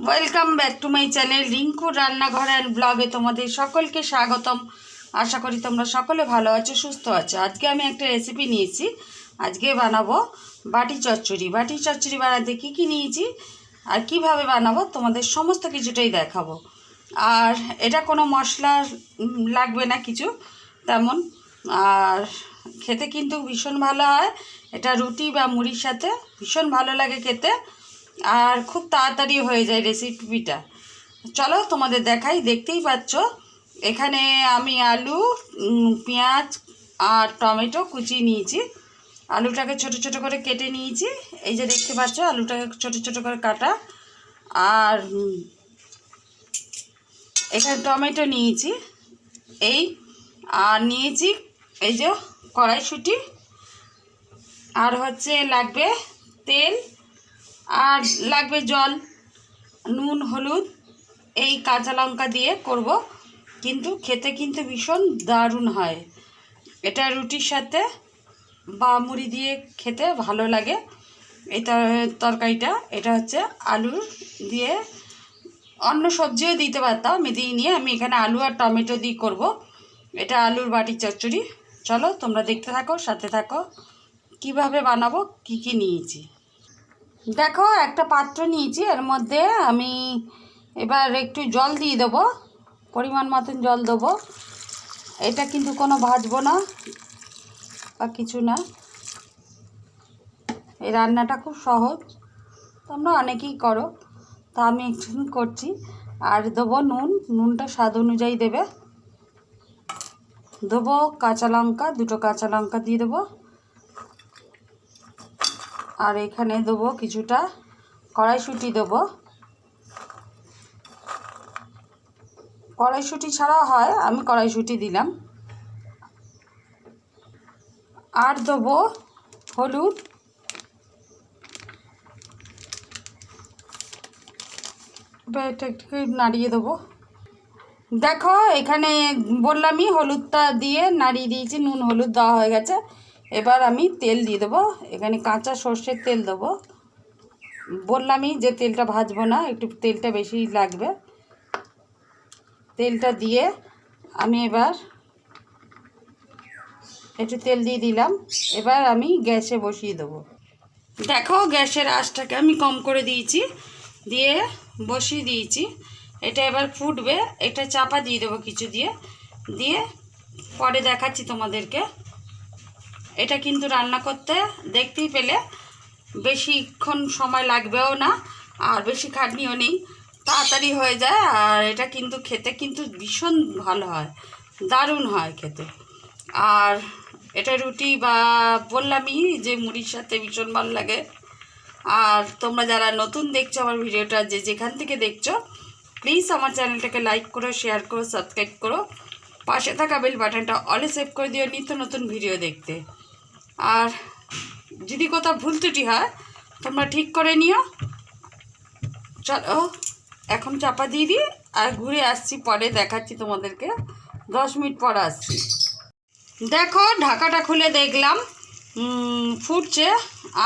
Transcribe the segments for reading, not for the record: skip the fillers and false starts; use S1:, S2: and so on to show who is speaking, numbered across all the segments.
S1: Welcome back to my channel রিঙ্কুর রান্নাঘর and ব্লগে তোমাদের সকলকে স্বাগতম। আশা করি তোমরা সকলে ভালো আছো, সুস্থ আছো। আজকে আমি একটা রেসিপি নিয়েছি। আজকে বানাবো বাটি চচ্চড়ি। বাটি চচ্চড়ি বানাতে কী কী নিয়েছি আর কিভাবে বানাবো তোমাদের সমস্ত কিছুটাই দেখাবো। আর এটা কোনো মশলা লাগবে না কিছু তেমন, আর খেতে কিন্তু ভীষণ ভালো হয়। এটা রুটি বা মুড়ির সাথে ভীষণ ভালো লাগে খেতে, আর খুব তাড়াতাড়ি হয়ে যায় রেসিপিটা। চলো তোমাদের দেখাই। দেখতেই পাচ্ছ এখানে আমি আলু, পেঁয়াজ আর টমেটো কুচিয়ে নিয়েছি। আলুটাকে ছোট ছোট করে কেটে নিয়েছি, এই যে দেখতে পাচ্ছ আলুটাকে ছোট ছোট করে কাটা। আর এখানে টমেটো নিয়েছি এই, আর নিয়েছি এই যে কড়াইশুঁটি, আর হচ্ছে লাগবে তেল, আর লাগবে জল, নুন, হলুদ, এই কাঁচা লঙ্কা দিয়ে করব। কিন্তু খেতে কিন্তু ভীষণ দারুণ হয়। এটা রুটির সাথে বা মুড়ি দিয়ে খেতে ভালো লাগে এই তরকারিটা। এটা হচ্ছে আলুর দিয়ে, অন্য সবজিও দিতে পারতাম, আমি দিইনি। আমি এখানে আলু আর টমেটো দিয়ে করব। এটা আলুর বাটি চচ্চড়ি। চলো তোমরা দেখতে থাকো, সাথে থাকো কিভাবে বানাবো, কি কি নিয়েছি। দেখো একটা পাত্র নিয়েছি, এর মধ্যে আমি এবার একটু জল দিয়ে দেবো, পরিমাণ মতন জল দেবো। এটা কিন্তু কোনো ভাজবো না বা কিছু না, এই রান্নাটা খুব সহজ, তোমরা অনেকেই করো, তা আমি একটু করছি। আর দেবো নুন, নুনটা স্বাদ অনুযায়ী দেবে। দেবো কাঁচা লঙ্কা, দুটো কাঁচা লঙ্কা দিয়ে দেবো। আর এখানে দেবো কিছুটা কড়াইশুঁটি দেবো, কড়াইশুঁটি ছাড়াও হয়, আমি কড়াইশুঁটি দিলাম। আর দেবো হলুদ, এটা একটু নাড়িয়ে দেবো। দেখো এখানে বললামই হলুদটা দিয়ে নাড়িয়ে দিয়েছি, নুন হলুদ দেওয়া হয়ে গেছে। এবার আমি তেল দিয়ে দেবো, এখানে কাঁচা সর্ষের তেল দেবো। বললামই যে তেলটা ভাজবো না, একটু তেলটা বেশি লাগবে। তেলটা দিয়ে আমি এবার একটু তেল দিয়ে দিলাম। এবার আমি গ্যাসে বসিয়ে দেবো। দেখো গ্যাসের আঁচটাকে আমি কম করে দিয়েছি, দিয়ে বসিয়ে দিয়েছি। এটা এবার ফুটবে, এটা চাপা দিয়ে দেবো কিছু দিয়ে, দিয়ে পরে দেখাচ্ছি তোমাদেরকে। এটা কিন্তু রান্না করতে দেখতেই পেলে বেশিক্ষণ সময় লাগবেও না, আর বেশি খাটনিও নেই, তাড়াতাড়ি হয়ে যায়। আর এটা কিন্তু খেতে কিন্তু ভীষণ ভালো হয়, দারুণ হয় খেতে। আর এটা রুটি বা বললামই যে মুড়ির সাথে ভীষণ ভালো লাগে। আর তোমরা যারা নতুন দেখছো আমার ভিডিওটা, যে যেখান থেকে দেখছো, প্লিজ আমার চ্যানেলটাকে লাইক করো, শেয়ার করো, সাবস্ক্রাইব করো, পাশে থাকা বেল বাটনটা অলে সেভ করে দিও নিত্য নতুন ভিডিও দেখতে। আর যদি কোথাও ভুল ত্রুটি হয় তোমরা ঠিক করে নিও। চলো এখন চাপা দিয়ে দিই, আর ঘুরে আসছি, পরে দেখাচ্ছি তোমাদেরকে। 10 মিনিট পর আসছি। দেখো ঢাকাটা খুলে দেখলাম ফুটছে,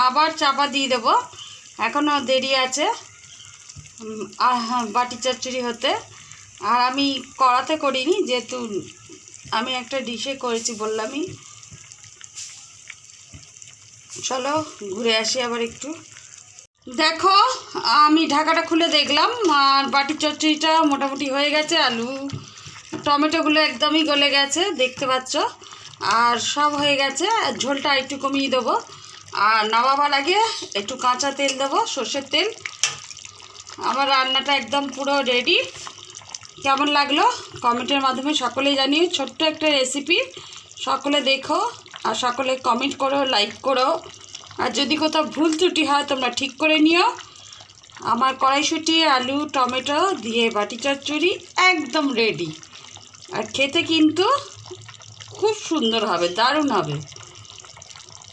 S1: আবার চাপা দিয়ে দেবো, এখনও দেরি আছে বাটি চচ্চড়ি হতে। আর আমি কড়াতে করিনি, যেহেতু আমি একটা ডিশে করেছি বললামই। চলো ঘুরে আসি আবার একটু। দেখো আমি ঢাকাটা খুলে দেখলাম, আর বাটি চচ্চড়িটা মোটামুটি হয়ে গেছে। আলু টমেটোগুলো একদমই গলে গেছে দেখতে পাচ্ছ, আর সব হয়ে গেছে। ঝোলটা একটু কমিয়ে দেবো, আর নামাবার আগে একটু কাঁচা তেল দেবো, সর্ষের তেল। আমার রান্নাটা একদম পুরো রেডি। কেমন লাগলো কমেন্টের মাধ্যমে সকলেই জানিও। ছোট্ট একটা রেসিপি, সকলে দেখো আর সকলে কমেন্ট করো, লাইক করো। আর যদি কোথাও ভুল ত্রুটি হয় তোমরা ঠিক করে নিও। আমার কড়াইশুঁটি, আলু, টমেটো দিয়ে বাটি চচ্চড়ি একদম রেডি। আর খেতে কিন্তু খুব সুন্দর হবে, দারুণ হবে।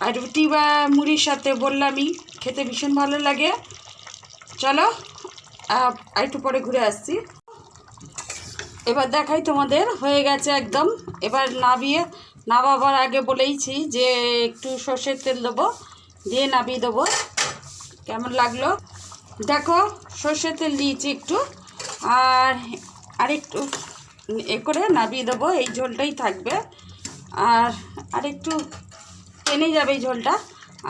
S1: আর রুটি বা মুড়ির সাথে বললামই খেতে ভীষণ ভালো লাগে। চলো একটু পরে ঘুরে আসছি। এবার দেখাই তোমাদের, হয়ে গেছে একদম। এবার নামাবার আগে বলেইছি যে একটু সর্ষের তেল দেবো, দিয়ে নামিয়ে দেবো। কেমন লাগলো দেখো সর্ষের তেল দিয়েছি একটু, আর একটু এ করে নামিয়ে দেবো, এই ঝোলটাই থাকবে। আর একটু টেনে যাবে এই ঝোলটা।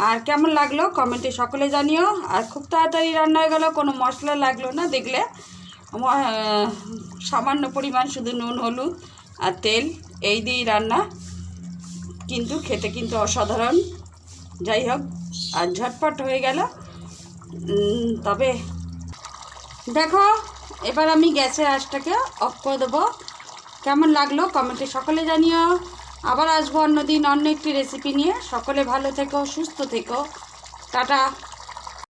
S1: আর কেমন লাগলো কমেন্টে সকলে জানিও। আর খুব তাড়াতাড়ি রান্না হয়ে গেল, কোনো মশলা লাগলো না। দেখলে সামান্য পরিমাণ শুধু নুন, হলুদ আর তেল এই দিয়েই রান্না, কিন্তু খেতে কিন্তু অসাধারণ। যাই হোক, আর ঝটপট হয়ে গেল। তবে দেখো এবার আমি গ্যাসের আঁচটাকে অফ করে দেবো। কেমন লাগলো কমেন্টে সকলে জানিও। আবার আসবো অন্য দিন অন্য একটি রেসিপি নিয়ে। সকলে ভালো থেকো, সুস্থ থেকো, টাটা।